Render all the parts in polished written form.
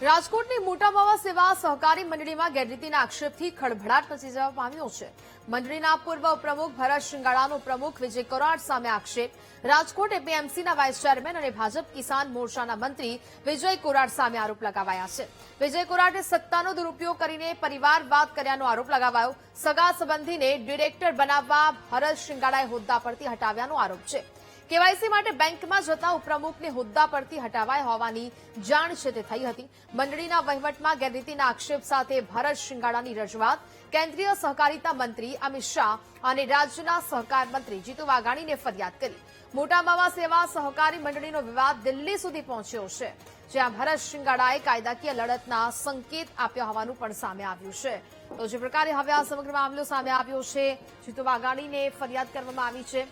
રાજકોટની મોટા માવા સેવા સહકારી મંડળીમાં ગેરરીતિના આક્ષેપથી ખળભળાટ મચી જવા પામ્યો છે. મંડળીના પૂર્વ પ્રમુખ ભરત શિંગાળાનો પ્રમુખ વિજય કોરાટ સામે આક્ષેપ. રાજકોટ એપીએમસીના વાઇસ ચેરમેન અને ભાજપ કિસાન મોરચાના મંત્રી વિજય કોરાટ સામે આરોપ લગાવાયા છે. વિજય કોરાટે સત્તાનો દુરુપયોગ કરીને પરિવારવાદ કર્યાનો આરોપ લગાવાયો. સગા સંબંધીને ડિરેક્ટર બનાવવા ભરત શિંગાળાએ હોદ્દા પરથી હટાવ્યાનો આરોપ છે. કેવાયસી માટે બેંકમાં જતા ઉપપ્રમુખને હોદ્દા પરથી હટાવાયા હોવાની જાણ છે તે થઈ હતી. મંડળીના વહીવટમાં ગેરરીતિના આક્ષેપ સાથે ભરત શિંગાળાની રજૂઆત કેન્દ્રીય સહકારિતા મંત્રી અમિત શાહ અને રાજ્યના સહકાર મંત્રી જીતુ વાઘાણીને ફરિયાદ કરી. મોટા માવા સેવા સહકારી મંડળીનો વિવાદ દિલ્હી સુધી પહોંચ્યો છે, જ્યાં ભરત શિંગાળાએ કાયદાકીય લડતના સંકેત આપ્યા હોવાનું પણ સામે આવ્યું છે. તો જે પ્રકારે હવે આ સમગ્ર મામલો સામે આવ્યો છે, જીતુ વાઘાણીને ફરિયાદ કરવામાં આવી છે.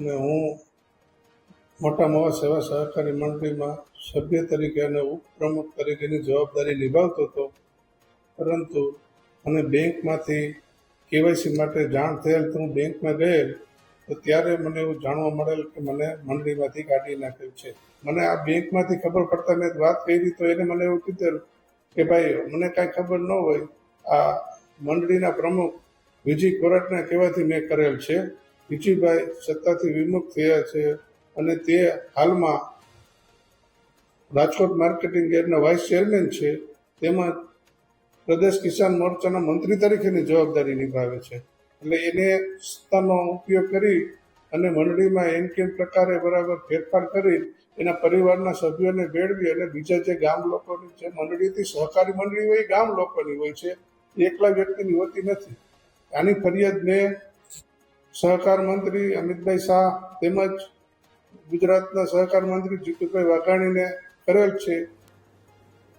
અને હું મોટા માવા સેવા સહકારી મંડળીમાં સભ્ય તરીકે અને ઉપપ્રમુખ તરીકેની જવાબદારી નિભાવતો હતો. પરંતુ મને બેંકમાંથી કેવાયસી માટે જાણ થયેલ તો હું બેંકમાં ગયેલ તો ત્યારે મને એવું જાણવા મળેલ કે મને મંડળીમાંથી કાઢી નાખેલ છે. મને આ બેંકમાંથી ખબર પડતા મેં વાત કરી તો એને મને એવું કીધેલ કે ભાઈ મને કાંઈ ખબર ન હોય, આ મંડળીના પ્રમુખ વિજય કોરાટના કહેવાથી મેં કરેલ છે. વિજયભાઈ સત્તાથી વિમુખ થયા છે અને તે હાલમાં રાજકોટ માર્કેટિંગ યાર્ડના વાઇસ ચેરમેન છે, તેમજ પ્રદેશ કિસાન મોરચાના મંત્રી તરીકેની જવાબદારી નિભાવે છે. એટલે એને સત્તાનો ઉપયોગ કરી અને મંડળીમાં એમ કેમ પ્રકારે બરાબર ફેરફાર કરી એના પરિવારના સભ્યોને ભેળવી અને બીજા જે ગામ લોકોની જે મંડળીથી સહકારી મંડળી હોય એ ગામ લોકોની હોય છે, એકલા વ્યક્તિની હોતી નથી. આની ફરિયાદ મેં સહકાર મંત્રી અમિતભાઈ શાહ તેમજ ગુજરાતના સહકાર મંત્રી જીતુભાઈ વાઘાણીને કરેલ છે.